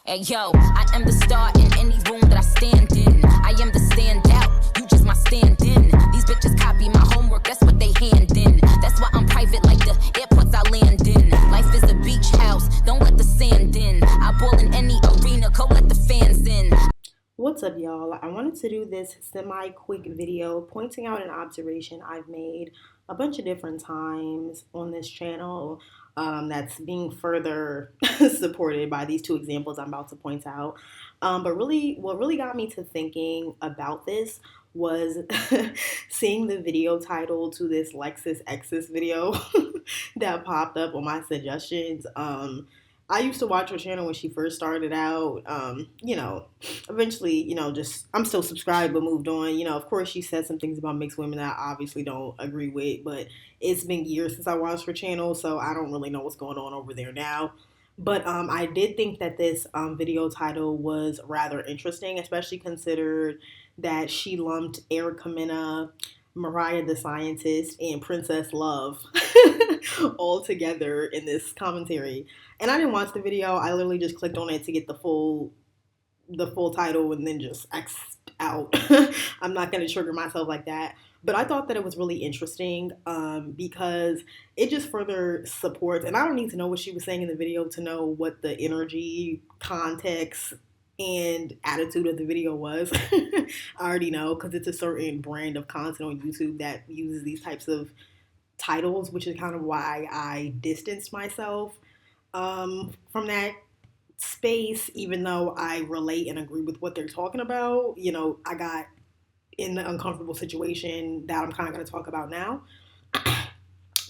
Hey yo, I am the star in any room that I stand in. I am the standout, you just my stand-in. These bitches copy my homework, that's what they hand in. That's why I'm private like the airports I land in. Life is a beach house, don't let the sand in. I ball in any arena, go let the fans in. What's up, y'all? I wanted to do this semi-quick video pointing out an observation I've made a bunch of different times on this channel that's being further supported by these two examples I'm about to point out. But really, what really got me to thinking about this was seeing the video title to this LexisX's video that popped up on my suggestions. I used to watch her channel when she first started out. Eventually, just I'm still subscribed but moved on. Of course, she said some things about mixed women that I obviously don't agree with, but it's been years since I watched her channel, so I don't really know what's going on over there now. But I did think that this video title was rather interesting, especially considered that she lumped Erica Mena, Mariah the Scientist, and Princess Love all together in this commentary. And I didn't watch the video. I literally just clicked on it to get the full title and then just X out. I'm not going to trigger myself like that. But I thought that it was really interesting because it just further supports, and I don't need to know what she was saying in the video to know what the energy, context, and attitude of the video was. I already know because it's a certain brand of content on YouTube that uses these types of titles, which is kind of why I distanced myself from that space, even though I relate and agree with what they're talking about. I got in the uncomfortable situation that I'm kind of going to talk about now.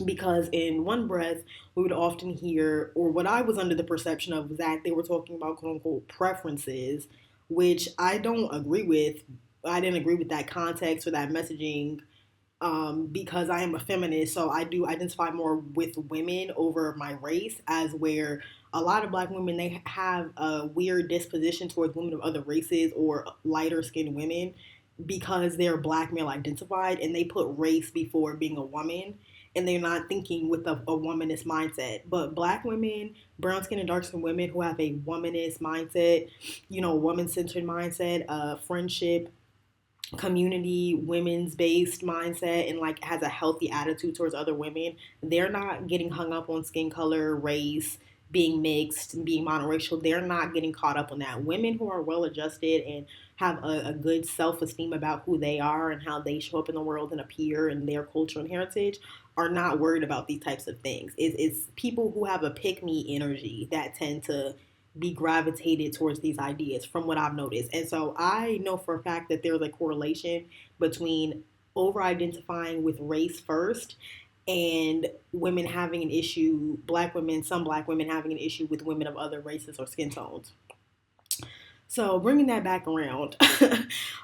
Because in one breath, we would often hear, or what I was under the perception of, was that they were talking about quote unquote preferences, which I don't agree with. I didn't agree with that context or that messaging because I am a feminist, so I do identify more with women over my race, as where a lot of black women, they have a weird disposition towards women of other races or lighter skinned women because they're black male identified and they put race before being a woman. And they're not thinking with a womanist mindset. But black women, brown skin and dark skin women who have a womanist mindset, woman-centered mindset, friendship, community, women's based mindset, and like has a healthy attitude towards other women, they're not getting hung up on skin color, race, being mixed, being monoracial. They're not getting caught up on that. Women who are well adjusted and have a good self-esteem about who they are and how they show up in the world and appear and their culture and heritage are not worried about these types of things. It's people who have a pick-me energy that tend to be gravitated towards these ideas, from what I've noticed. And so I know for a fact that there's a correlation between over-identifying with race first and women having an issue, some black women having an issue with women of other races or skin tones. So bringing that back around,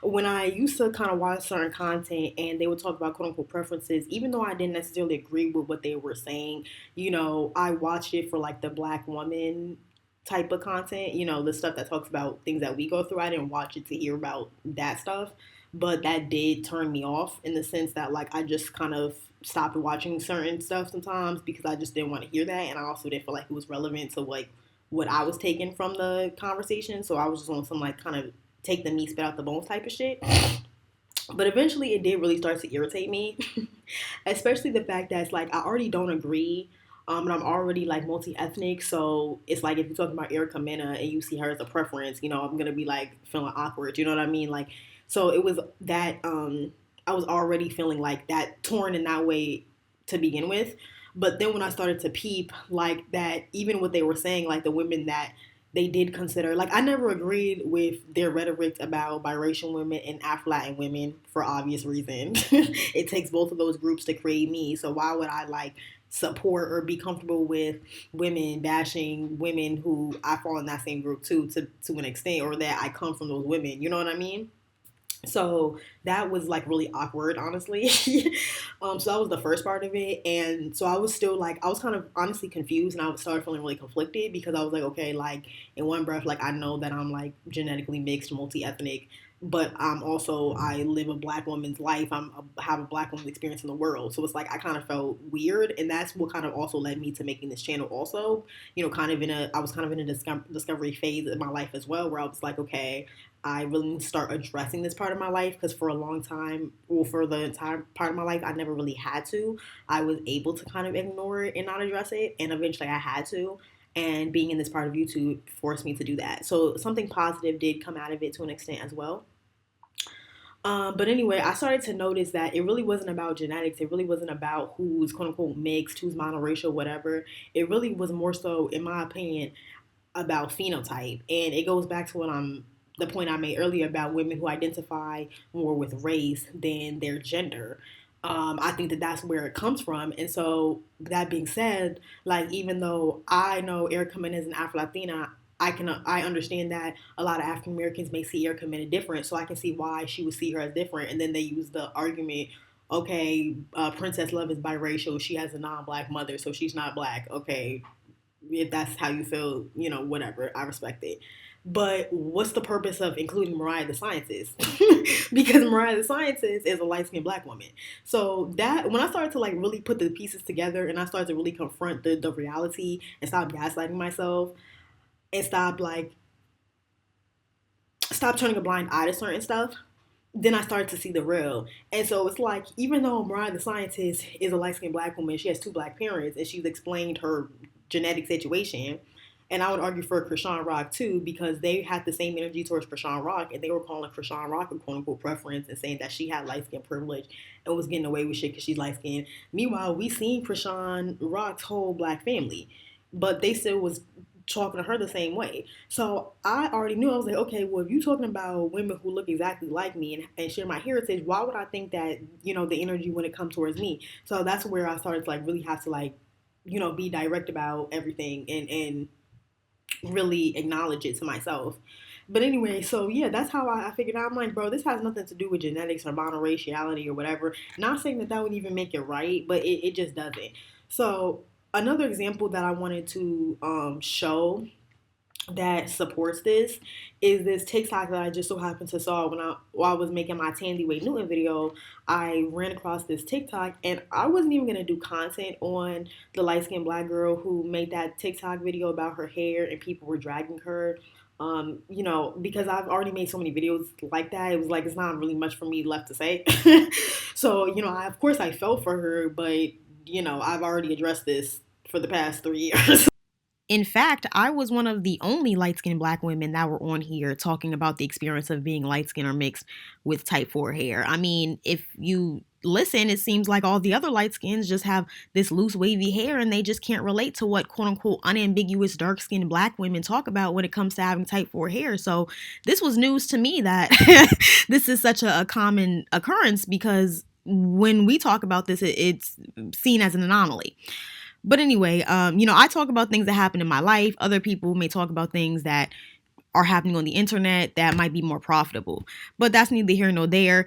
when I used to kind of watch certain content and they would talk about quote unquote preferences, even though I didn't necessarily agree with what they were saying, I watched it for like the black woman type of content, the stuff that talks about things that we go through. I didn't watch it to hear about that stuff, but that did turn me off in the sense that like I just kind of stopped watching certain stuff sometimes because I just didn't want to hear that, and I also didn't feel like it was relevant to like what I was taking from the conversation. So I was just on some like kind of take the meat, spit out the bones type of shit. But eventually it did really start to irritate me, especially the fact that it's like I already don't agree. And I'm already like multi-ethnic, so it's like if you're talking about Erica Mena and you see her as a preference, I'm gonna be like feeling awkward. You know what I mean? Like, so it was that I was already feeling like that, torn in that way to begin with. But then when I started to peep, like that, even what they were saying, like the women that they did consider, like I never agreed with their rhetoric about biracial women and Afro-Latin women for obvious reasons. It takes both of those groups to create me. So why would I like support or be comfortable with women bashing women who I fall in that same group too, to an extent, or that I come from those women? You know what I mean? So that was like really awkward, honestly. So that was the first part of it. And so I was still like, I was kind of honestly confused, and I started feeling really conflicted because I was like, okay, like in one breath, like I know that I'm like genetically mixed, multi-ethnic, but I live a black woman's life. Have a black woman's experience in the world. So it's like I kind of felt weird, and that's what kind of also led me to making this channel. Also, I was kind of in a discovery phase in my life as well, where I was like, okay, I really need to start addressing this part of my life, because for a long time, well, for the entire part of my life, I never really had to. I was able to kind of ignore it and not address it, and eventually I had to. And being in this part of YouTube forced me to do that. So something positive did come out of it to an extent as well. But anyway, I started to notice that it really wasn't about genetics. It really wasn't about who's quote unquote mixed, who's monoracial, whatever. It really was more so, in my opinion, about phenotype. And it goes back to the point I made earlier about women who identify more with race than their gender. I think that that's where it comes from. And so, that being said, like, even though I know 𝙀𝙀𝙢𝙢𝙀𝙀 is an Afro Latina, I understand that a lot of African Americans may see 𝙀𝙀𝙢𝙀𝙢 different, so I can see why she would see her as different. And then they use the argument, okay, Princess Love is biracial, she has a non-black mother, so she's not black. Okay, if that's how you feel, whatever, I respect it. But what's the purpose of including Mariah the Scientist? Because Mariah the Scientist is a light-skinned black woman. So that when I started to like really put the pieces together, and I started to really confront the reality and stop gaslighting myself, and stop turning a blind eye to certain stuff, then I started to see the real. And so it's like, even though Mariah the Scientist is a light-skinned black woman, she has two black parents, and she's explained her genetic situation. And I would argue for Chrisean Rock too, because they had the same energy towards Chrisean Rock, and they were calling Chrisean Rock a quote unquote preference and saying that she had light skin privilege and was getting away with shit because she's light skinned. Meanwhile, we seen Chrisean Rock's whole black family, but they still was talking to her the same way. So I already knew. I was like, okay, well, if you talking about women who look exactly like me and share my heritage, why would I think that, the energy wouldn't come towards me? So that's where I started to like really have to like, be direct about everything and really acknowledge it to myself. But anyway, so yeah, that's how I figured out. I'm like, bro, this has nothing to do with genetics or monoraciality or whatever. Not saying that would even make it right, but it just doesn't. So another example that I wanted to show that supports this is this TikTok that I just so happened to saw while I was making my Tandy Way Newton video. I ran across this TikTok, and I wasn't even gonna do content on the light skinned black girl who made that TikTok video about her hair and people were dragging her. Because I've already made so many videos like that, it was like it's not really much for me left to say. So, of course I felt for her, but I've already addressed this for the past 3 years. In fact, I was one of the only light-skinned black women that were on here talking about the experience of being light-skinned or mixed with type 4 hair. I mean, if you listen, it seems like all the other light skins just have this loose wavy hair and they just can't relate to what quote-unquote unambiguous dark-skinned black women talk about when it comes to having type 4 hair. So this was news to me that this is such a common occurrence, because when we talk about this, it's seen as an anomaly. But anyway, I talk about things that happen in my life. Other people may talk about things that are happening on the internet that might be more profitable. But that's neither here nor there.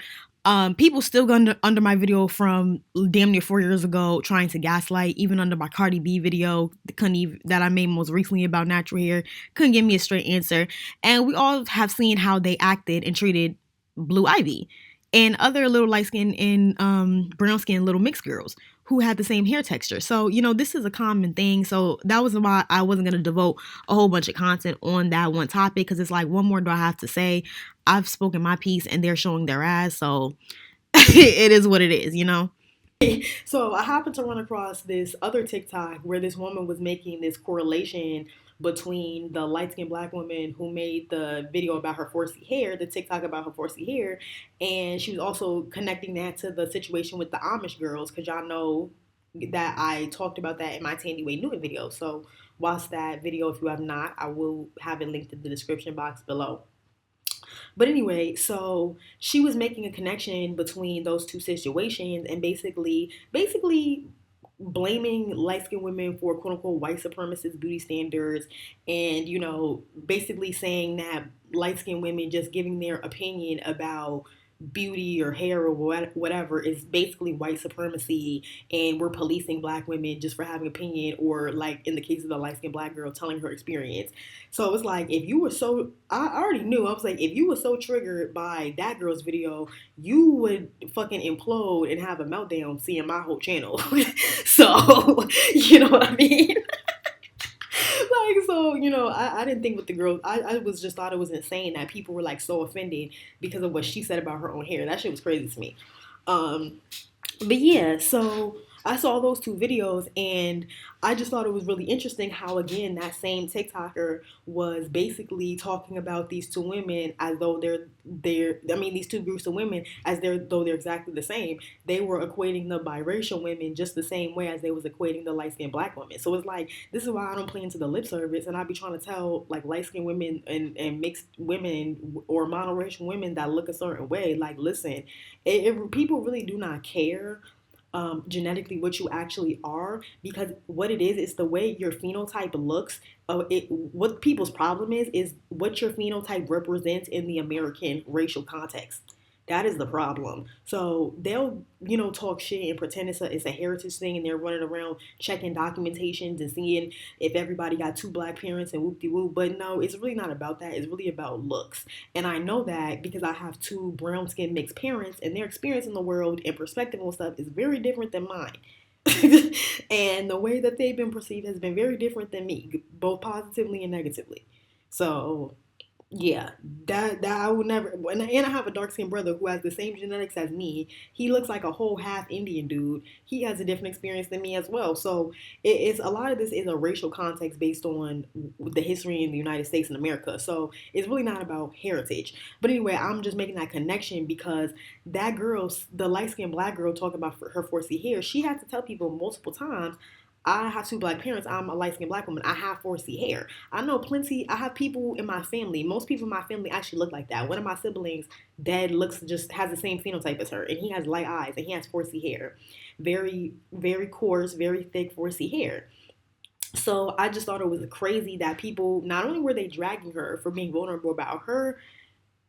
People still got under my video from damn near 4 years ago trying to gaslight, even under my Cardi B video that I made most recently about natural hair. Couldn't give me a straight answer. And we all have seen how they acted and treated Blue Ivy and other little light skin and brown skin little mixed girls who had the same hair texture. So, this is a common thing. So that was why I wasn't going to devote a whole bunch of content on that one topic, because it's like, what more do I have to say? I've spoken my piece and they're showing their ass. So it is what it is, So I happened to run across this other TikTok where this woman was making this correlation between the light-skinned black woman who made the video about her 4C hair, the TikTok about her 4C hair, and she was also connecting that to the situation with the Amish girls, because y'all know that I talked about that in my Tandy Way Newton video. So watch that video if you have not. I will have it linked in the description box below. But anyway, so she was making a connection between those two situations and basically blaming light-skinned women for quote-unquote white supremacist beauty standards, and basically saying that light-skinned women just giving their opinion about beauty or hair or whatever is basically white supremacy, and we're policing black women just for having opinion, or like in the case of the light-skinned black girl telling her experience. So it was like, if you were so, I already knew, I was like, if you were so triggered by that girl's video, you would fucking implode and have a meltdown seeing my whole channel. So, you know what I mean? Like, so, I didn't think with the girls, I was just thought it was insane that people were like so offended because of what she said about her own hair. That shit was crazy to me. Um, but yeah, so I saw those two videos, and I just thought it was really interesting how, again, that same TikToker was basically talking about these two women as though these two groups of women as though they're exactly the same. They were equating the biracial women just the same way as they was equating the light-skinned black women. So it's like, this is why I don't play into the lip service, and I be trying to tell like light-skinned women and mixed women or monoracial women that look a certain way, like, listen, people really do not care genetically what you actually are, because what it is the way your phenotype looks. What people's problem is what your phenotype represents in the American racial context. That is the problem. So they'll, talk shit and pretend it's a heritage thing, and they're running around checking documentations and seeing if everybody got two black parents and whoop-de-whoop. But no, it's really not about that. It's really about looks. And I know that because I have two brown skin mixed parents, and their experience in the world and perspective on stuff is very different than mine. And the way that they've been perceived has been very different than me, both positively and negatively. So yeah, that I would never. And I have a dark skinned brother who has the same genetics as me. He looks like a whole half Indian dude. He has a different experience than me as well. So it's a lot of this is a racial context based on the history in the United States and America. So it's really not about heritage. But anyway, I'm just making that connection because that girl, the light skinned black girl, talking about her 4C hair, she had to tell people multiple times, I have two black parents. I'm a light-skinned black woman. I have 4C hair. I have people in my family. Most people in my family actually look like that. One of my siblings, dad has the same phenotype as her, and he has light eyes, and he has 4C hair. Very, very coarse, very thick 4C hair. So I just thought it was crazy that people, not only were they dragging her for being vulnerable about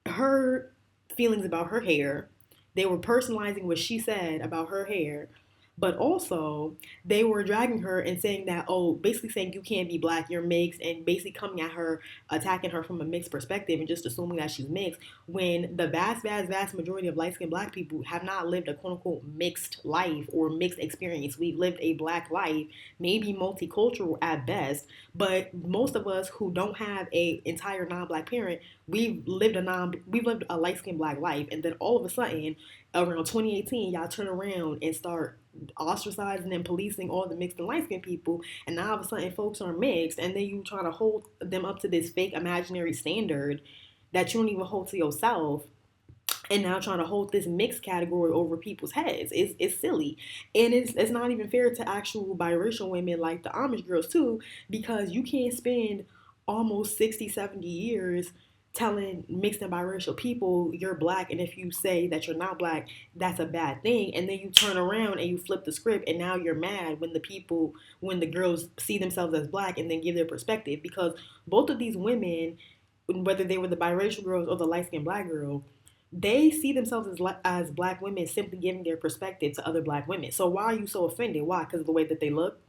her feelings about her hair, they were personalizing what she said about her hair, but also they were dragging her and saying that, basically saying you can't be black, you're mixed, and basically coming at her, attacking her from a mixed perspective and just assuming that she's mixed, when the vast, vast, vast majority of light-skinned black people have not lived a quote-unquote mixed life or mixed experience. We've lived a black life, maybe multicultural at best, but most of us who don't have a entire non-black parent, we've lived a light-skinned black life, and then all of a sudden, around 2018, y'all turn around and start ostracizing and policing all the mixed and light-skinned people, and now all of a sudden folks are mixed, and then you try to hold them up to this fake imaginary standard that you don't even hold to yourself, and now trying to hold this mixed category over people's heads. It's silly, and it's not even fair to actual biracial women like the Amish girls too, because you can't spend almost 60-70 years telling mixed and biracial people you're black, and if you say that you're not black, that's a bad thing, and then you turn around and you flip the script, and now you're mad when the girls see themselves as black and then give their perspective, because both of these women, whether they were the biracial girls or the light-skinned black girl, they see themselves as black women simply giving their perspective to other black women. So why are you so offended? Why? Because of the way that they look?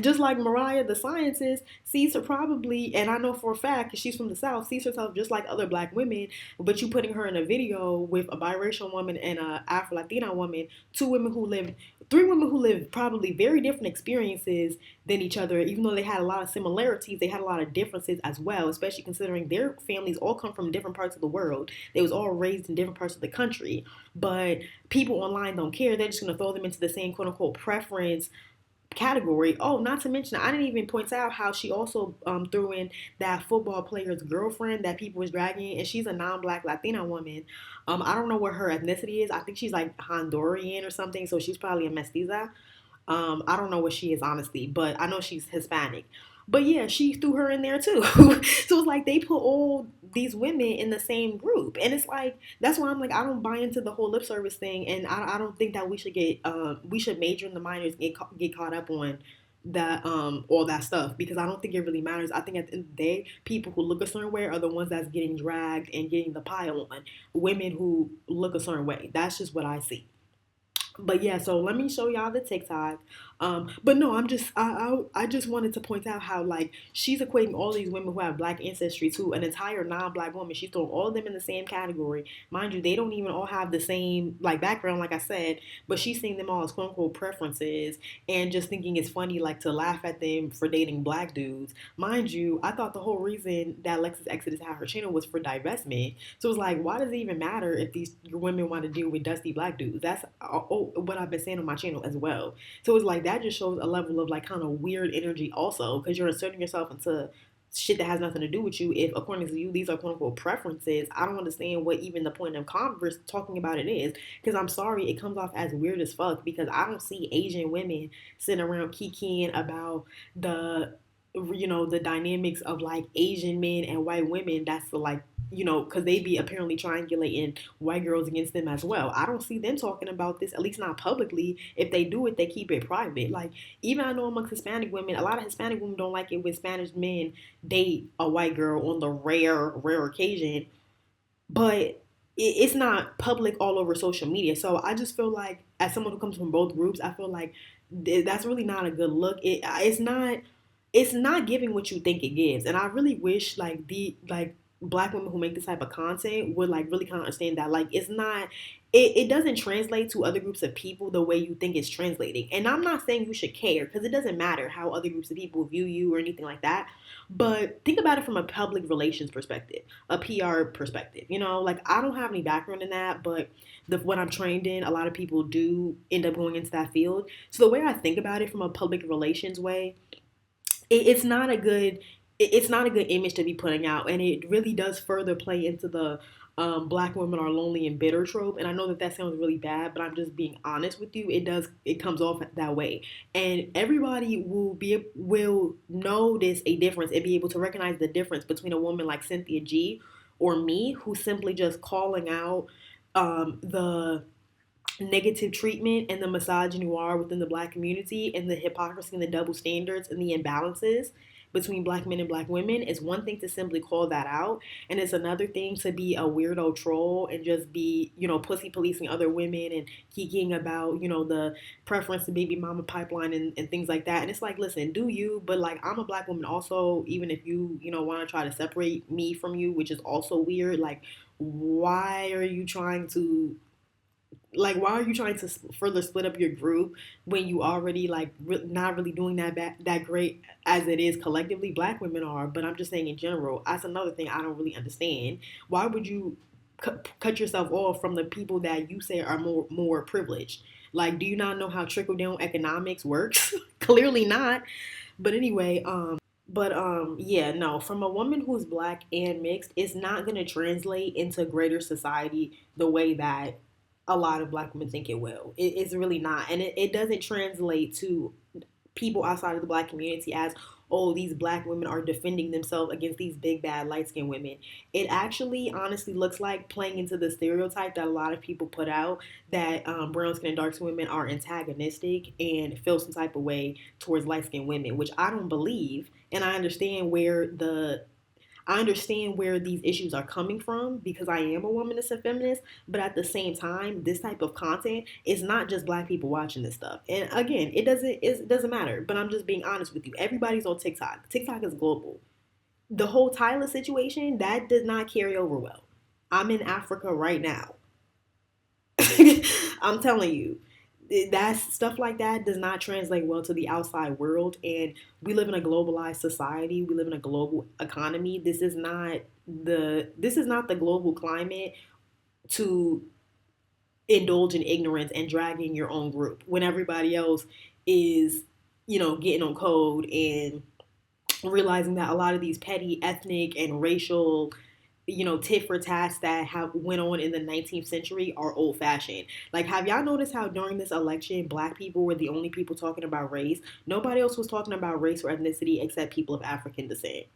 Just like Mariah, the scientist, sees her probably, and I know for a fact because she's from the South, sees herself just like other black women, but you putting her in a video with a biracial woman and a Afro-Latina woman, three women who lived probably very different experiences than each other, even though they had a lot of similarities, they had a lot of differences as well, especially considering their families all come from different parts of the world. They was all raised in different parts of the country, but people online don't care. They're just going to throw them into the same quote-unquote preference category. Oh, not to mention, I didn't even point out how she also threw in that football player's girlfriend that people was dragging, and she's a non-black Latina woman. I don't know what her ethnicity is. I think she's like Honduran or something, so she's probably a mestiza. I don't know what she is, honestly, but I know she's Hispanic. But yeah, she threw her in there too. So it's like they put all these women in the same group, and it's like, that's why I'm like, I don't buy into the whole lip service thing, and I don't think that we should major in the minors, get caught up on that all that stuff, because I don't think it really matters. I think at the end of the day, people who look a certain way are the ones that's getting dragged and getting the pile on. Women who look a certain way. That's just what I see. But yeah, so let me show y'all the TikTok. But no, I just wanted to point out how like she's equating all these women who have black ancestry to an entire non-black woman. She's throwing all of them in the same category. Mind you, they don't even all have the same like background, like I said, but she's seeing them all as quote unquote preferences and just thinking it's funny like to laugh at them for dating black dudes. Mind you, I thought the whole reason that Lexus Exodus had her channel was for divestment. So it's like, why does it even matter if these women want to deal with dusty black dudes? That's what I've been saying on my channel as well. So it's like that just shows a level of like kind of weird energy also, because you're inserting yourself into shit that has nothing to do with you. If according to you these are quote unquote preferences, I don't understand what even the point of converse talking about it is, because I'm sorry, it comes off as weird as fuck, because I don't see Asian women sitting around kikiing about the the dynamics of like Asian men and white women. That's the like because they be apparently triangulating white girls against them as well. I don't see them talking about this, at least not publicly. If they do it, they keep it private. Like, even I know amongst Hispanic women, a lot of Hispanic women don't like it when Spanish men date a white girl on the rare occasion, but it's not public all over social media. So I just feel like, as someone who comes from both groups, I feel like that's really not a good look. It's not giving what you think it gives, and I really wish like the like black women who make this type of content would like really kind of understand that like it's not it doesn't translate to other groups of people the way you think it's translating. And I'm not saying you should care, because it doesn't matter how other groups of people view you or anything like that, but think about it from a public relations perspective, a PR perspective. Like, I don't have any background in that, but what I'm trained in, a lot of people do end up going into that field. So the way I think about it from a public relations way, it's not a good image to be putting out, and it really does further play into the black women are lonely and bitter trope. And I know that sounds really bad, but I'm just being honest with you. It comes off that way, and everybody will notice a difference and be able to recognize the difference between a woman like Cynthia G or me, who's simply just calling out the negative treatment and the misogyny within the black community, and the hypocrisy and the double standards and the imbalances between black men and black women. Is one thing to simply call that out, and it's another thing to be a weirdo troll and just be pussy policing other women and geeking about the preference to baby mama pipeline and things like that. And it's like, listen, do you, but like, I'm a black woman also. Even if you want to try to separate me from you, which is also weird, like, why are you trying to further split up your group when you already not really doing that great as it is collectively? Black women are, but I'm just saying in general. That's another thing I don't really understand. Why would you cut yourself off from the people that you say are more privileged? Like, do you not know how trickle down economics works? Clearly not. But anyway, yeah, no, from a woman who's black and mixed, it's not going to translate into greater society the way that a lot of black women think it will. It's really not. And it doesn't translate to people outside of the black community as, oh, these black women are defending themselves against these big bad light skinned women. It actually honestly looks like playing into the stereotype that a lot of people put out, that brown skinned and dark skinned women are antagonistic and feel some type of way towards light skinned women, which I don't believe. And I understand where these issues are coming from, because I am a womanist and feminist, but at the same time, this type of content is not just black people watching this stuff. And again, it doesn't matter, but I'm just being honest with you. Everybody's on TikTok. TikTok is global. The whole Tyler situation, that does not carry over well. I'm in Africa right now. I'm telling you. That stuff like that does not translate well to the outside world, and we live in a globalized society. We live in a global economy. This is not the global climate to indulge in ignorance and dragging your own group when everybody else is getting on code and realizing that a lot of these petty ethnic and racial tit for tats that have went on in the 19th century are old fashioned. Like, have y'all noticed how during this election, black people were the only people talking about race? Nobody else was talking about race or ethnicity except people of African descent.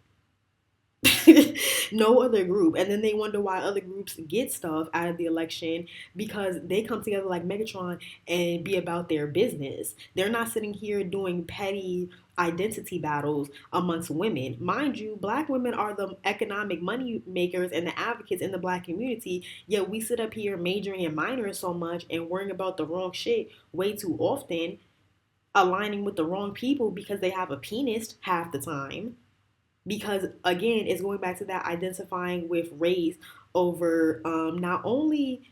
No other group. And then they wonder why other groups get stuff out of the election because they come together like Megatron and be about their business. They're not sitting here doing petty identity battles amongst women. Mind you, black women are the economic money makers and the advocates in the black community, yet we sit up here majoring and minoring so much and worrying about the wrong shit way too often, aligning with the wrong people because they have a penis half the time, because again it's going back to that identifying with race over not only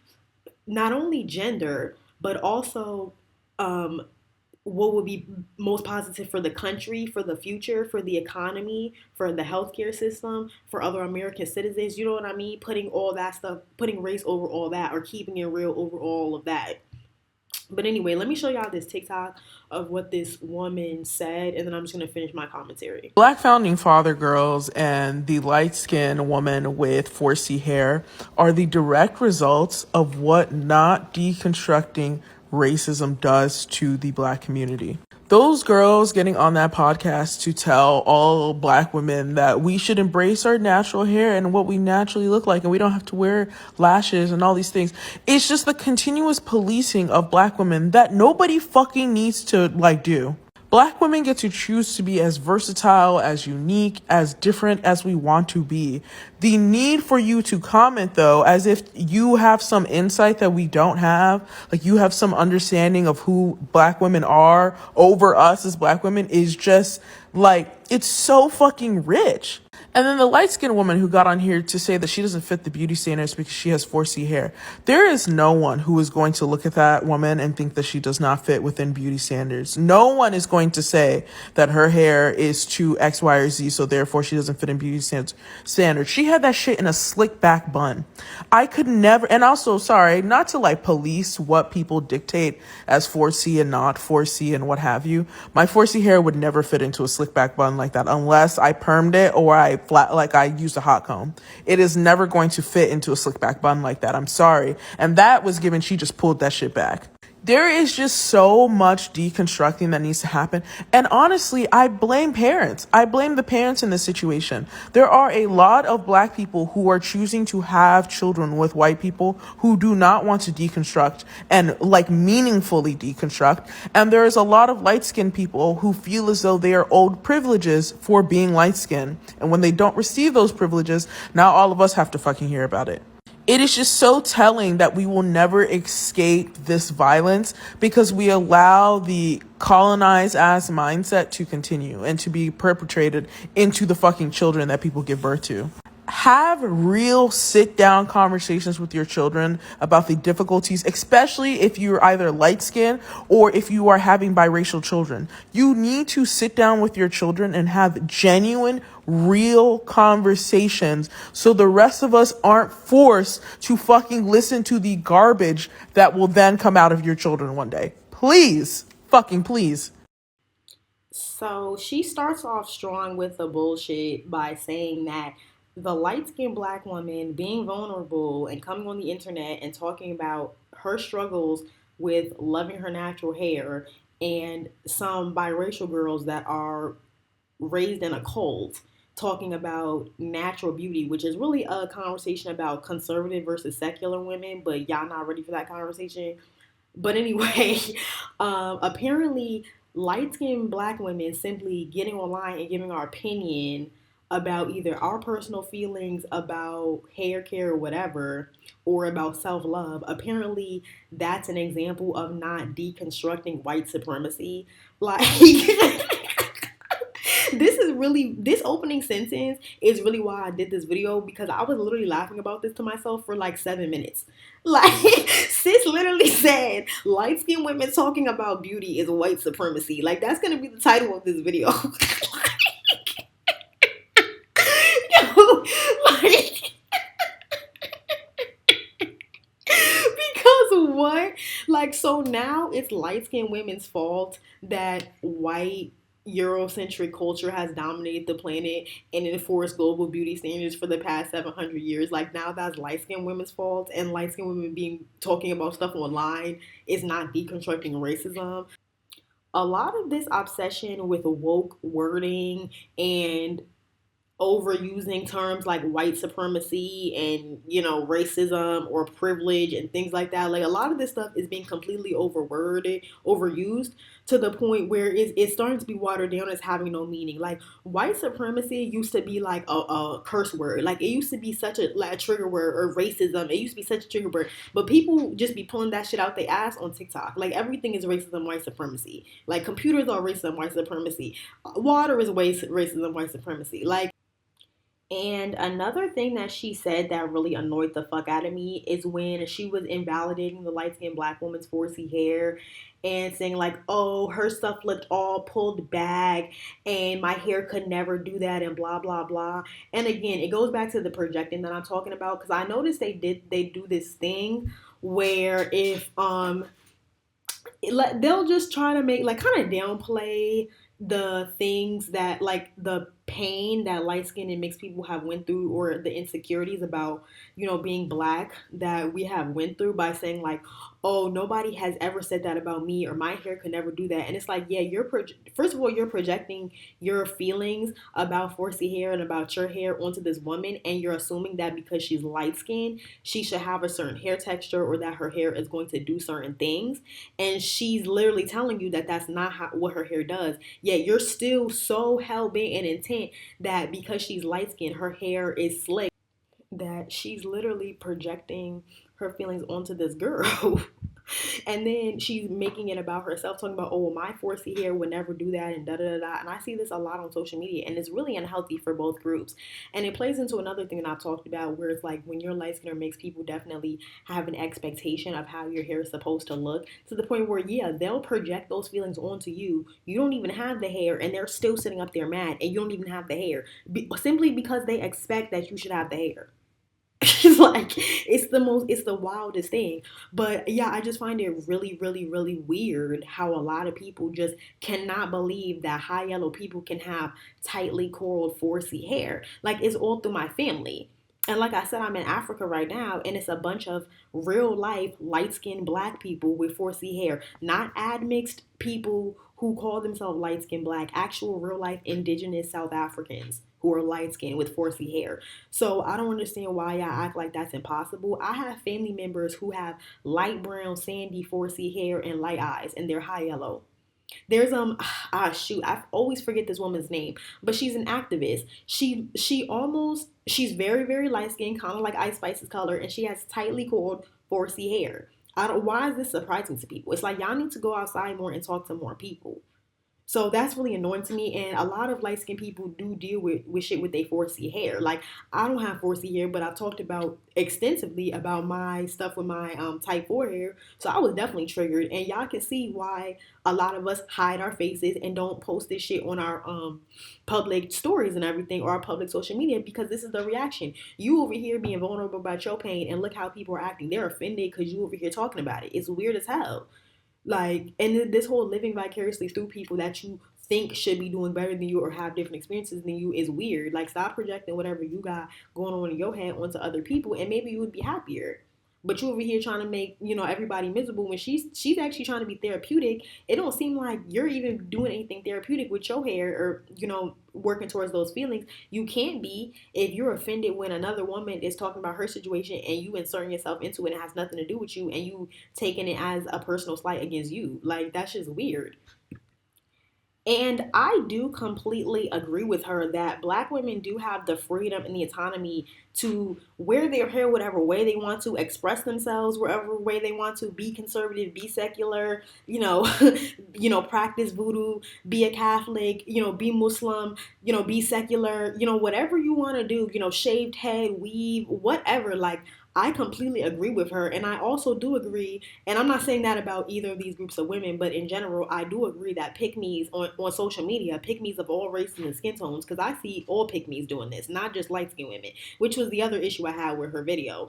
gender but also um, what would be most positive for the country, for the future, for the economy, for the healthcare system, for other American citizens. You know what I mean? Putting all that stuff, putting race over all that, or keeping it real over all of that. But anyway, let me show y'all this TikTok of what this woman said, and then I'm just gonna finish my commentary. Black founding father girls and the light-skinned woman with 4C hair are the direct results of what not deconstructing racism does to the black community. Those girls getting on that podcast to tell all black women that we should embrace our natural hair and what we naturally look like and we don't have to wear lashes and all these things. It's just the continuous policing of black women that nobody fucking needs to do. Black women get to choose to be as versatile, as unique, as different as we want to be. The need for you to comment, though, as if you have some insight that we don't have, like you have some understanding of who black women are over us as black women, is just it's so fucking rich. And then the light-skinned woman who got on here to say that she doesn't fit the beauty standards because she has 4C hair. There is no one who is going to look at that woman and think that she does not fit within beauty standards. No one is going to say that her hair is too X, Y, or Z, so therefore she doesn't fit in beauty standards. She had that shit in a slick back bun. I could never, and also, sorry, not to police what people dictate as 4C and not 4C and what have you. My 4C hair would never fit into a slick back bun like that unless I permed it or I I used a hot comb. It is never going to fit into a slick back bun like that. I'm sorry. And that was given she just pulled that shit back. There is just so much deconstructing that needs to happen. And honestly, I blame parents. I blame the parents in this situation. There are a lot of black people who are choosing to have children with white people who do not want to deconstruct and meaningfully deconstruct. And there is a lot of light-skinned people who feel as though they are owed privileges for being light-skinned. And when they don't receive those privileges, now all of us have to fucking hear about it. It is just so telling that we will never escape this violence because we allow the colonized ass mindset to continue and to be perpetrated into the fucking children that people give birth to. Have real sit down conversations with your children about the difficulties, especially if you're either light skinned or if you are having biracial children. You need to sit down with your children and have genuine, real conversations so the rest of us aren't forced to fucking listen to the garbage that will then come out of your children one day. Please, fucking please. So she starts off strong with the bullshit by saying that the light skinned black woman being vulnerable and coming on the internet and talking about her struggles with loving her natural hair, and some biracial girls that are raised in a cult talking about natural beauty, which is really a conversation about conservative versus secular women, but y'all not ready for that conversation. But anyway, apparently, light skinned black women simply getting online and giving our opinion about either our personal feelings about hair care or whatever, or about self love. Apparently, that's an example of not deconstructing white supremacy. Like, this opening sentence is really why I did this video, because I was literally laughing about this to myself for 7 minutes. Sis literally said light skinned women talking about beauty is white supremacy. That's gonna be the title of this video. Yo, because what? So now it's light skinned women's fault that white Eurocentric culture has dominated the planet and enforced global beauty standards for the past 700 years. Now that's light skinned women's fault, and light skinned women being talking about stuff online is not deconstructing racism. A lot of this obsession with woke wording and overusing terms like white supremacy and racism or privilege and things like that. Like a lot of this stuff is being completely overworded, overused to the point where it's starting to be watered down as having no meaning. Like white supremacy used to be like a curse word. Like it used to be such a trigger word, or racism. It used to be such a trigger word. But people just be pulling that shit out their ass on TikTok. Like everything is racism, white supremacy. Like computers are racism, white supremacy. Water is racism, white supremacy. Like, and another thing that she said that really annoyed the fuck out of me is when she was invalidating the light skinned black woman's 4C hair and saying, like, oh, her stuff looked all pulled back and my hair could never do that and blah, blah, blah. And again, it goes back to the projecting that I'm talking about, because I noticed they do this thing where if they'll just try to make, like, kind of downplay the things that, like, the pain that light skinned and mixed people have went through, or the insecurities about being black that we have went through, by saying like, oh, nobody has ever said that about me, or my hair could never do that. And it's like, yeah, first of all, you're projecting your feelings about 4C hair and about your hair onto this woman, and you're assuming that because she's light skinned she should have a certain hair texture, or that her hair is going to do certain things. And she's literally telling you that that's not what her hair does. Yet you're still so hell-bent and intent that because she's light-skinned, her hair is slick, that she's literally projecting her feelings onto this girl. And then she's making it about herself, talking about, oh, well, my 4C hair would never do that, and da da da da. And I see this a lot on social media, and it's really unhealthy for both groups. And it plays into another thing that I've talked about, where it's like, when you're light skinned or mixed, people definitely have an expectation of how your hair is supposed to look, to the point where, yeah, they'll project those feelings onto you. You don't even have the hair, and they're still sitting up there mad, and you don't even have the hair, simply because they expect that you should have the hair. Like, it's the wildest thing. But yeah, I just find it really, really, really weird how a lot of people just cannot believe that high yellow people can have tightly curled 4C hair. Like, it's all through my family. And like I said, I'm in Africa right now, and it's a bunch of real life light skinned black people with 4C hair, not admixed people who call themselves light skinned black, actual real life indigenous South Africans who are light skinned with 4C hair. So I don't understand why y'all act like that's impossible. I have family members who have light brown, sandy 4C hair and light eyes, and they're high yellow. There's I always forget this woman's name, but she's an activist. She's very, very light skinned, kind of like Ice Spice's color, and she has tightly coiled 4C hair. Why is this surprising to people? It's like, y'all need to go outside more and talk to more people. So that's really annoying to me. And a lot of light skinned people do deal with shit with their 4C hair. Like, I don't have 4C hair, but I've talked about extensively about my stuff with my type 4 hair. So I was definitely triggered. And y'all can see why a lot of us hide our faces and don't post this shit on our public stories and everything, or our public social media, because this is the reaction. You over here being vulnerable about your pain, and look how people are acting. They're offended because you over here talking about it. It's weird as hell. Like, and this whole living vicariously through people that you think should be doing better than you or have different experiences than you is weird. Like, stop projecting whatever you got going on in your head onto other people, and maybe you would be happier. But you over here trying to make, everybody miserable when she's actually trying to be therapeutic. It don't seem like you're even doing anything therapeutic with your hair, or, working towards those feelings. You can't be if you're offended when another woman is talking about her situation and you inserting yourself into it and it has nothing to do with you, and you taking it as a personal slight against you. Like, that's just weird. And I do completely agree with her that black women do have the freedom and the autonomy to wear their hair whatever way they want to, express themselves whatever way they want to, be conservative, be secular, practice voodoo, be a Catholic, be Muslim, be secular, whatever you want to do, shaved head, weave, whatever. Like, I completely agree with her. And I also do agree, and I'm not saying that about either of these groups of women, but in general, I do agree that pick-me's on social media, pick-me's of all races and skin tones, because I see all pick-me's doing this, not just light-skinned women, which was the other issue I had with her video.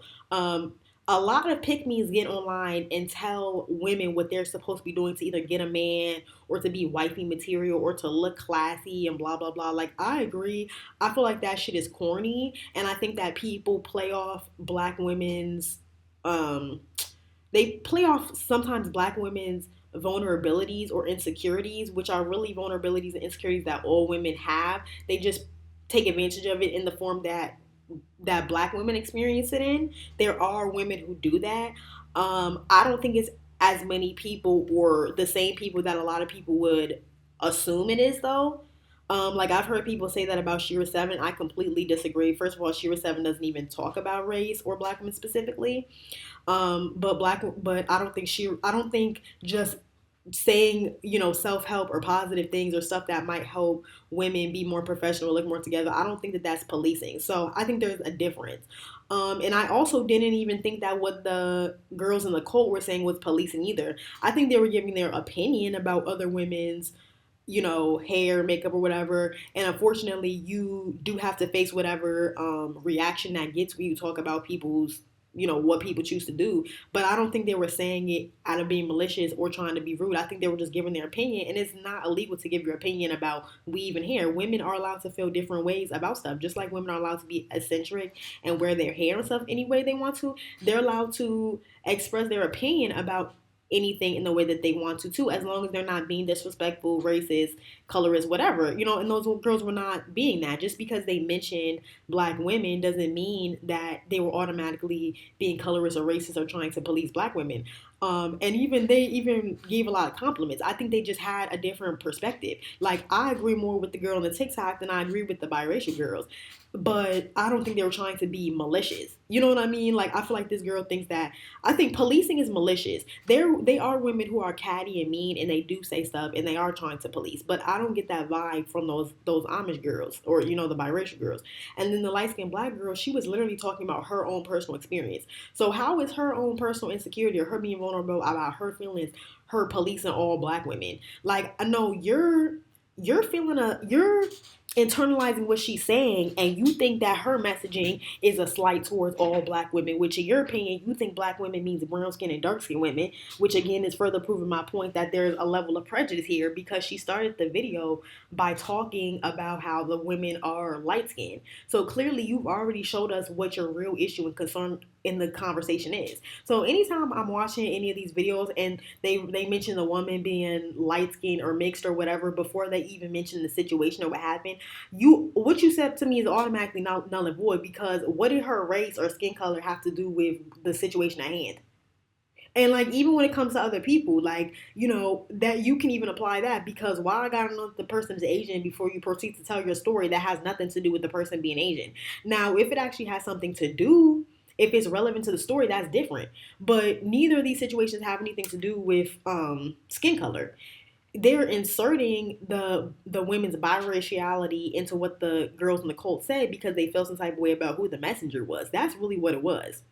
A lot of pick-me's get online and tell women what they're supposed to be doing to either get a man, or to be wifey material, or to look classy and blah, blah, blah. Like, I agree. I feel like that shit is corny. And I think that people play off black women's, they play off sometimes black women's vulnerabilities or insecurities, which are really vulnerabilities and insecurities that all women have. They just take advantage of it in the form that black women experience it in. There are women who do that. I don't think it's as many people or the same people that a lot of people would assume it is, though. Like I've heard people say that about 𝙎𝙼𝙬. I completely disagree. First of all, 𝙎𝙼𝙬 doesn't even talk about race or black women specifically. But I don't think just saying, self-help or positive things or stuff that might help women be more professional, look more together, I don't think that that's policing. So I think there's a difference. And I also didn't even think that what the girls in the cult were saying was policing either. I think they were giving their opinion about other women's hair, makeup, or whatever. And unfortunately, you do have to face whatever reaction that gets when you talk about people's, what people choose to do. But I don't think they were saying it out of being malicious or trying to be rude. I think they were just giving their opinion. And it's not illegal to give your opinion about weave and hair. Women are allowed to feel different ways about stuff. Just like women are allowed to be eccentric and wear their hair and stuff any way they want to, they're allowed to express their opinion about anything in the way that they want to too, as long as they're not being disrespectful, racist, colorist, whatever. And those girls were not being that. Just because they mentioned black women doesn't mean that they were automatically being colorist or racist or trying to police black women. And they even gave a lot of compliments. I think they just had a different perspective. Like, I agree more with the girl on the TikTok than I agree with the biracial girls. But I don't think they were trying to be malicious. You know what I mean? Like, I feel like this girl thinks that. I think policing is malicious. They are women who are catty and mean, and they do say stuff, and they are trying to police. But I don't get that vibe from those Amish girls or, the biracial girls. And then the light-skinned black girl, she was literally talking about her own personal experience. So how is her own personal insecurity or her being vulnerable about her feelings, her policing all black women? Like, I know you're internalizing what she's saying, and you think that her messaging is a slight towards all black women, which in your opinion, you think black women means brown skin and dark skin women, which again is further proving my point that there's a level of prejudice here, because she started the video by talking about how the women are light skinned. So clearly you've already showed us what your real issue and concern in the conversation is. So anytime I'm watching any of these videos and they mention the woman being light skinned or mixed or whatever before they even mention the situation or what happened, what you said to me is automatically null and void, because what did her race or skin color have to do with the situation at hand? And like, even when it comes to other people, like, that you can even apply that, because why I gotta know that the person's Asian before you proceed to tell your story that has nothing to do with the person being Asian? Now, if it actually has something to do, if it's relevant to the story, that's different. But neither of these situations have anything to do with skin color. They're inserting the women's biraciality into what the girls in the cult said because they felt some type of way about who the messenger was. That's really what it was.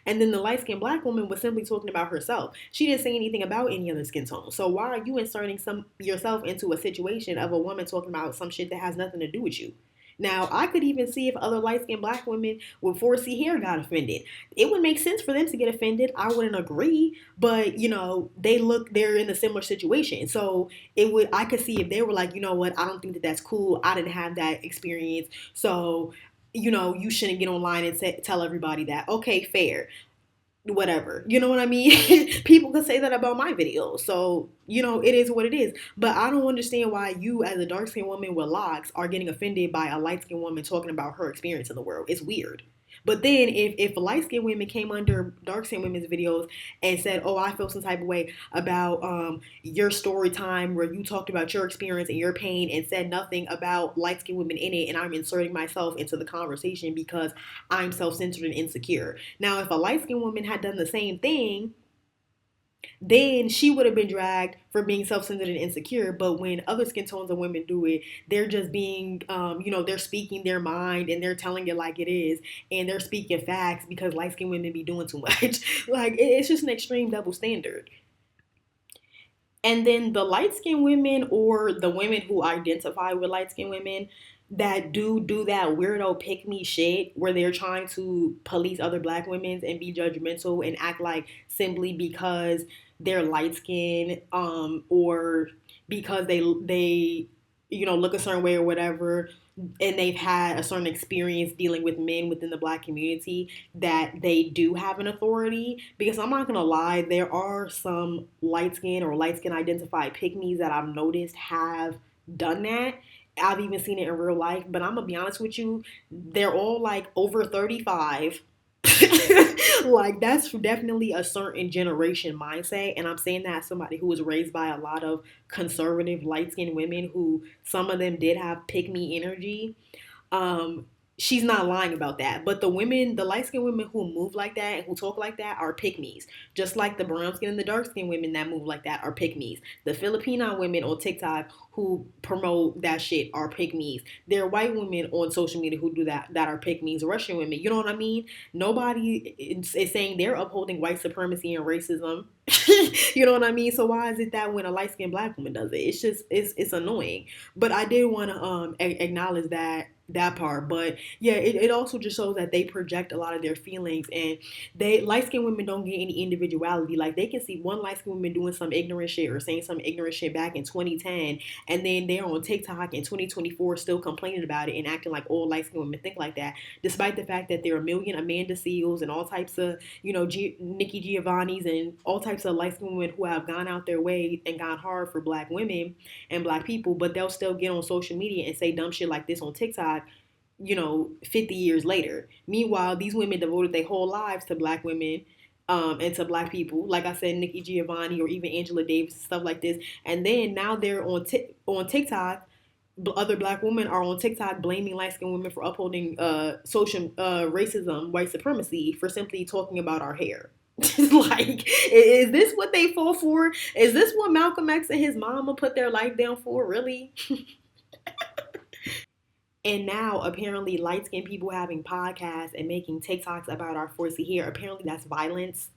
And then the light-skinned black woman was simply talking about herself. She didn't say anything about any other skin tone. So why are you inserting yourself into a situation of a woman talking about some shit that has nothing to do with you? Now, I could even see if other light-skinned black women with 4C hair got offended. It would make sense for them to get offended. I wouldn't agree, but, they're in a similar situation. So I could see if they were like, you know what, I don't think that that's cool. I didn't have that experience. So, you shouldn't get online and tell everybody that. Okay, fair. Whatever. You know what I mean? People could say that about my videos. So, it is what it is. But I don't understand why you, as a dark-skinned woman with locks, are getting offended by a light-skinned woman talking about her experience in the world. It's weird. But then if light-skinned women came under dark-skinned women's videos and said, oh, I feel some type of way about your story time where you talked about your experience and your pain and said nothing about light-skinned women in it, and I'm inserting myself into the conversation because I'm self-centered and insecure. Now, if a light-skinned woman had done the same thing, then she would have been dragged for being self-centered and insecure. But when other skin tones of women do it, they're just being, they're speaking their mind and they're telling it like it is. And they're speaking facts because light-skinned women be doing too much. Like, it's just an extreme double standard. And then the light-skinned women, or the women who identify with light-skinned women, that do that weirdo pick me shit where they're trying to police other black women and be judgmental and act like simply because they're light skinned or because they look a certain way or whatever, and they've had a certain experience dealing with men within the black community, that they do have an authority. Because I'm not gonna lie, there are some light skin or light skin identified pick-me's that I've noticed have done that. I've even seen it in real life, but I'm gonna be honest with you, they're all like over 35. Like that's definitely a certain generation mindset, and I'm saying that as somebody who was raised by a lot of conservative light-skinned women who some of them did have pick me energy. um, she's not lying about that. But the women, the light skinned women who move like that and who talk like that are pick me's. Just like the brown skinned and the dark skinned women that move like that are pick me's. The Filipino women on TikTok who promote that shit are pick me's. There are white women on social media who do that are pick me's. Russian women, you know what I mean? Nobody is saying they're upholding white supremacy and racism. You know what I mean? So why is it that when a light skinned black woman does it, it's just it's annoying. But I did want to acknowledge that part. But yeah, it also just shows that they project a lot of their feelings, and they light skinned women don't get any individuality. Like they can see one light skinned woman doing some ignorant shit or saying some ignorant shit back in 2010, and then they're on TikTok in 2024 still complaining about it and acting like all light skinned women think like that, despite the fact that there are a million Amanda Seals and all types of Nikki Giovanni's and all types of light skinned women who have gone out their way and gone hard for black women and black people, but they'll still get on social media and say dumb shit like this on TikTok, 50 years later. Meanwhile, these women devoted their whole lives to black women, and to black people. Like I said, Nikki Giovanni or even Angela Davis, stuff like this. And then now they're on TikTok. Other black women are on TikTok blaming light skinned women for upholding social racism, white supremacy, for simply talking about our hair. Like, is this what they fall for? Is this what Malcolm X and his mama put their life down for? Really? And now, apparently, light skinned people having podcasts and making TikToks about our 4C hair, apparently that's violence.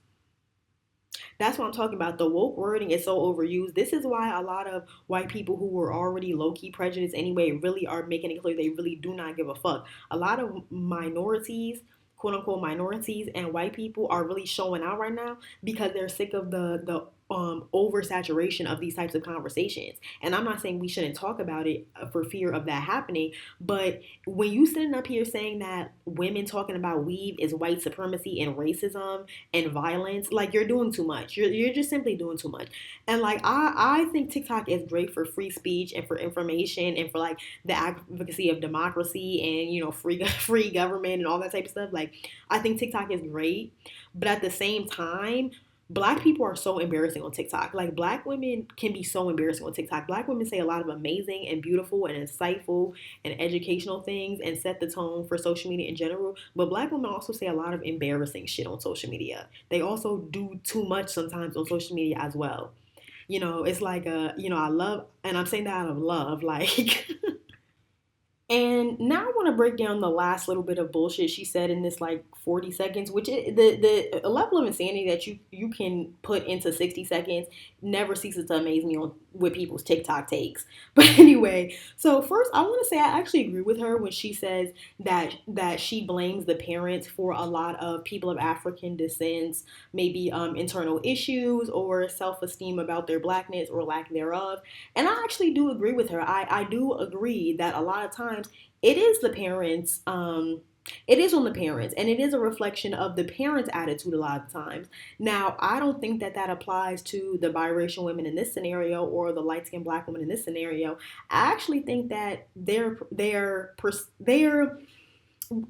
That's what I'm talking about. The woke wording is so overused. This is why a lot of white people who were already low-key prejudiced anyway really are making it clear they really do not give a fuck. A lot of minorities, quote unquote minorities, and white people are really showing out right now because they're sick of the oversaturation of these types of conversations. And I'm not saying we shouldn't talk about it for fear of that happening, but when you sitting up here saying that women talking about weave is white supremacy and racism and violence, like you're doing too much. You're just simply doing too much. And like I think TikTok is great for free speech and for information and for like the advocacy of democracy and free government and all that type of stuff. Like I think TikTok is great, but at the same time, black people are so embarrassing on TikTok. Like black women can be so embarrassing on TikTok. Black women say a lot of amazing and beautiful and insightful and educational things and set the tone for social media in general. But black women also say a lot of embarrassing shit on social media. They also do too much sometimes on social media as well. It's like I love, and I'm saying that out of love, like And now I want to break down the last little bit of bullshit she said in this like 40 seconds, which is the level of insanity that you can put into 60 seconds never ceases to amaze me on with people's TikTok takes. But anyway, so first I want to say I actually agree with her when she says that she blames the parents for a lot of people of African descent, maybe internal issues or self-esteem about their blackness or lack thereof. And I actually do agree with her. I do agree that a lot of times it is the parents, it is on the parents, and it is a reflection of the parents' attitude a lot of times. Now, I don't think that applies to the biracial women in this scenario or the light-skinned black women in this scenario. I actually think that their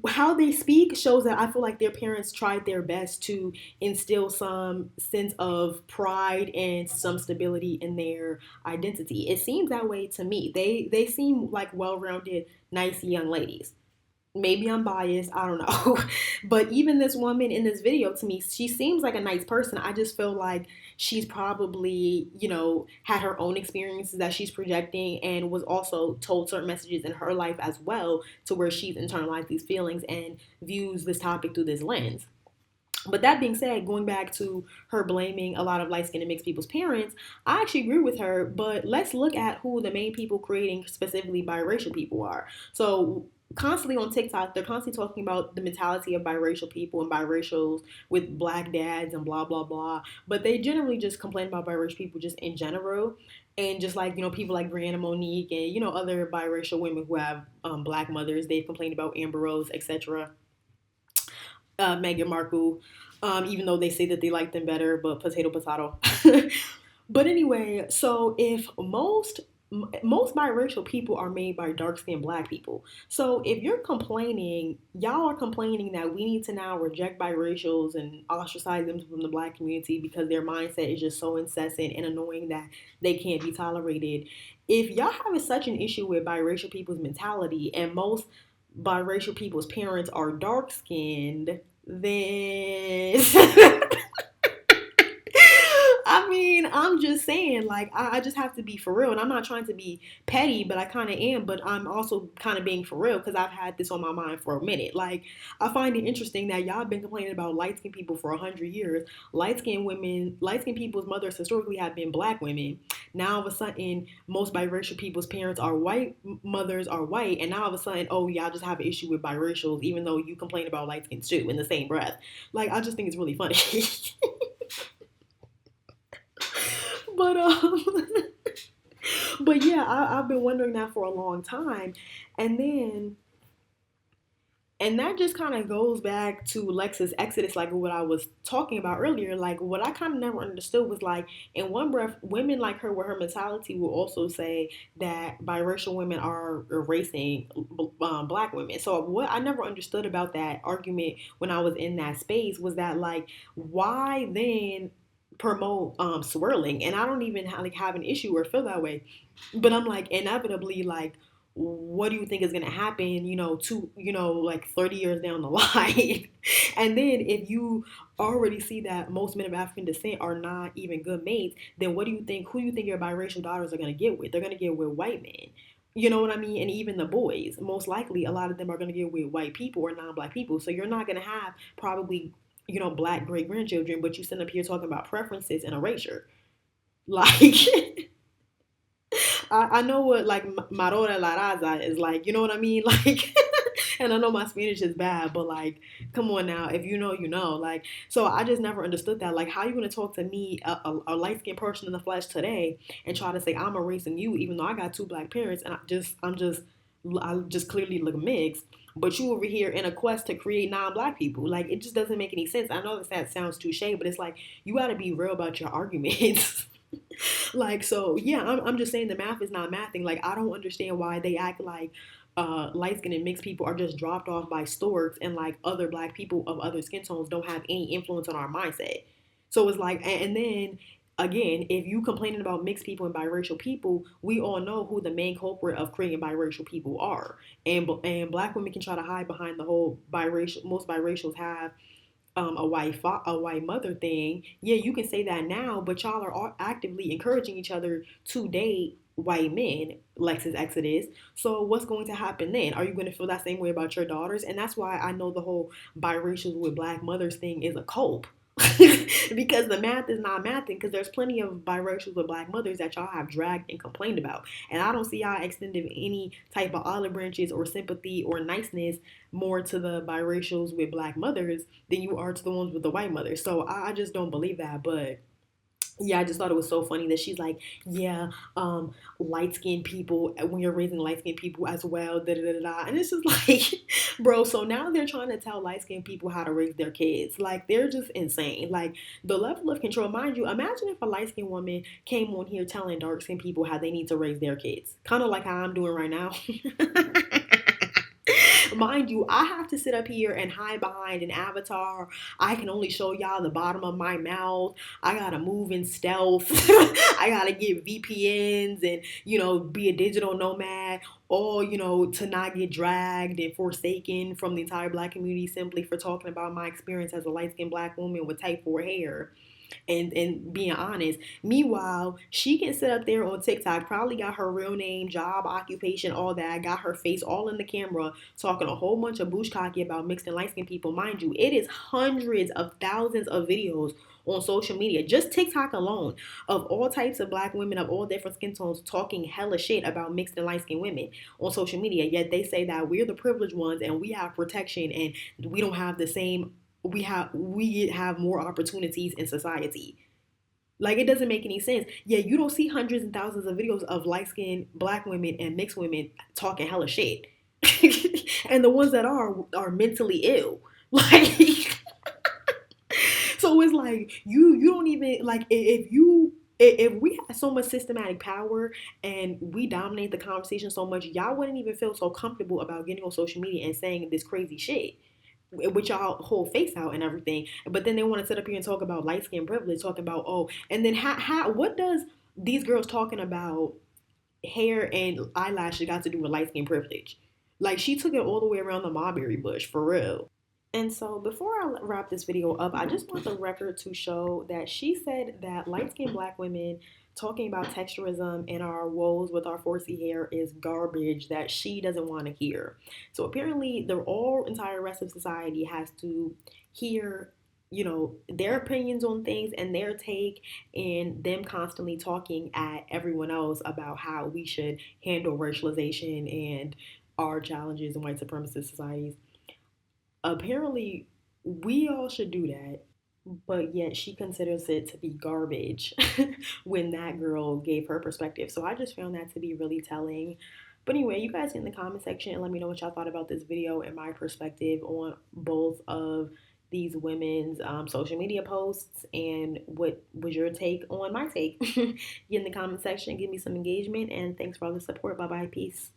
how they speak shows that I feel like their parents tried their best to instill some sense of pride and some stability in their identity. It seems that way to me. They seem like well-rounded, nice young ladies. Maybe I'm biased, I don't know. But even this woman in this video, to me, she seems like a nice person. I just feel like she's probably, had her own experiences that she's projecting and was also told certain messages in her life as well to where she's internalized these feelings and views this topic through this lens. But that being said, going back to her blaming a lot of light-skinned and mixed people's parents, I actually agree with her, but let's look at who the main people creating specifically biracial people are. So constantly on TikTok, they're constantly talking about the mentality of biracial people and biracials with black dads and blah, blah, blah. But they generally just complain about biracial people just in general. And just like, people like Brianna Monique and, other biracial women who have black mothers, they've complained about Amber Rose, etc. Meghan Markle, even though they say that they like them better, but potato, potato. But anyway, so if most most biracial people are made by dark-skinned black people. So if you're complaining, y'all are complaining that we need to now reject biracials and ostracize them from the black community because their mindset is just so incessant and annoying that they can't be tolerated. If y'all having such an issue with biracial people's mentality and most biracial people's parents are dark-skinned, then I mean, I'm just saying, like, I just have to be for real. And I'm not trying to be petty, but I kind of am. But I'm also kind of being for real because I've had this on my mind for a minute. Like, I find it interesting that y'all been complaining about light skinned people for 100 years. Light skinned people's mothers historically have been black women. Now, all of a sudden, most biracial people's parents are white, mothers are white. And now, all of a sudden, oh, y'all just have an issue with biracials, even though you complain about light skins too in the same breath. Like, I just think it's really funny. But but yeah, I've been wondering that for a long time, and then and that just kind of goes back to Lex's Exodus, like what I was talking about earlier. Like what I kind of never understood was like, in one breath, women like her with her mentality will also say that biracial women are erasing black women. So what I never understood about that argument when I was in that space was that like, why then promote swirling? And I don't even have an issue or feel that way, but I'm like, inevitably, like, what do you think is going to happen, like 30 years down the line? And then if you already see that most men of African descent are not even good mates, then who do you think your biracial daughters are going to get with? They're going to get with white men. You know what I mean? And even the boys, most likely, a lot of them are going to get with white people or non-black people. So you're not going to have probably, black great grandchildren, but you sit up here talking about preferences and erasure. Like, I know what like marora la raza is like, you know what I mean? Like, and I know my Spanish is bad, but like, come on now, if you know, you know. Like, so I just never understood that. Like, how you gonna talk to me, a light skinned person in the flesh today, and try to say I'm erasing you, even though I got two black parents, and I just clearly look mixed. But you over here in a quest to create non-black people. Like, it just doesn't make any sense. I know that sounds touche, but it's like, you got to be real about your arguments. Like, so yeah, I'm just saying the math is not mathing. Like, I don't understand why they act like light skinned and mixed people are just dropped off by storks, and like other black people of other skin tones don't have any influence on our mindset. So it's like, and then again, if you complaining about mixed people and biracial people, we all know who the main culprit of creating biracial people are. And black women can try to hide behind the whole biracial. Most biracials have a white mother thing. Yeah, you can say that now, but y'all are all actively encouraging each other to date white men, Lex's Exodus. So what's going to happen then? Are you going to feel that same way about your daughters? And that's why I know the whole biracials with black mothers thing is a cope. Because the math is not mathing, because there's plenty of biracials with black mothers that y'all have dragged and complained about, and I don't see y'all extending any type of olive branches or sympathy or niceness more to the biracials with black mothers than you are to the ones with the white mothers. So I just don't believe that. But yeah, I just thought it was so funny that she's like, yeah, light-skinned people, when you're raising light-skinned people as well, da-da-da-da. And it's just like, bro, so now they're trying to tell light-skinned people how to raise their kids. Like, they're just insane. Like, the level of control, mind you, imagine if a light-skinned woman came on here telling dark-skinned people how they need to raise their kids. Kind of like how I'm doing right now. Mind you, I have to sit up here and hide behind an avatar. I can only show y'all the bottom of my mouth. I gotta move in stealth. I gotta get VPNs and, be a digital nomad. Or, to not get dragged and forsaken from the entire black community simply for talking about my experience as a light-skinned black woman with type 4 hair. And being honest. Meanwhile, she can sit up there on TikTok, probably got her real name, job, occupation, all that, got her face all in the camera, talking a whole bunch of bushkaki about mixed and light-skinned people. Mind you, it is hundreds of thousands of videos on social media, just TikTok alone, of all types of black women of all different skin tones talking hella shit about mixed and light-skinned women on social media. Yet they say that we're the privileged ones and we have protection and we don't have the same, we have more opportunities in society. Like, it doesn't make any sense. Yeah, you don't see hundreds and thousands of videos of light-skinned black women and mixed women talking hella shit. And the ones that are mentally ill. Like, so it's like, you don't even, like, if you If we had so much systematic power and we dominate the conversation so much, y'all wouldn't even feel so comfortable about getting on social media and saying this crazy shit with y'all whole face out and everything. But then they want to sit up here and talk about light skin privilege, talking about, oh, and then what does these girls talking about hair and eyelashes got to do with light skin privilege? Like, she took it all the way around the mulberry bush, for real. And so before I wrap this video up, I just want the record to show that she said that light-skinned black women talking about texturism and our woes with our 4C hair is garbage that she doesn't want to hear. So apparently the whole entire rest of society has to hear, you know, their opinions on things and their take, and them constantly talking at everyone else about how we should handle racialization and our challenges in white supremacist societies. Apparently, we all should do that, but yet she considers it to be garbage when that girl gave her perspective. So I just found that to be really telling. But anyway, you guys in the comment section and let me know what y'all thought about this video and my perspective on both of these women's social media posts, and what was your take on my take. Get in the comment section, give me some engagement, and thanks for all the support. Bye bye, peace.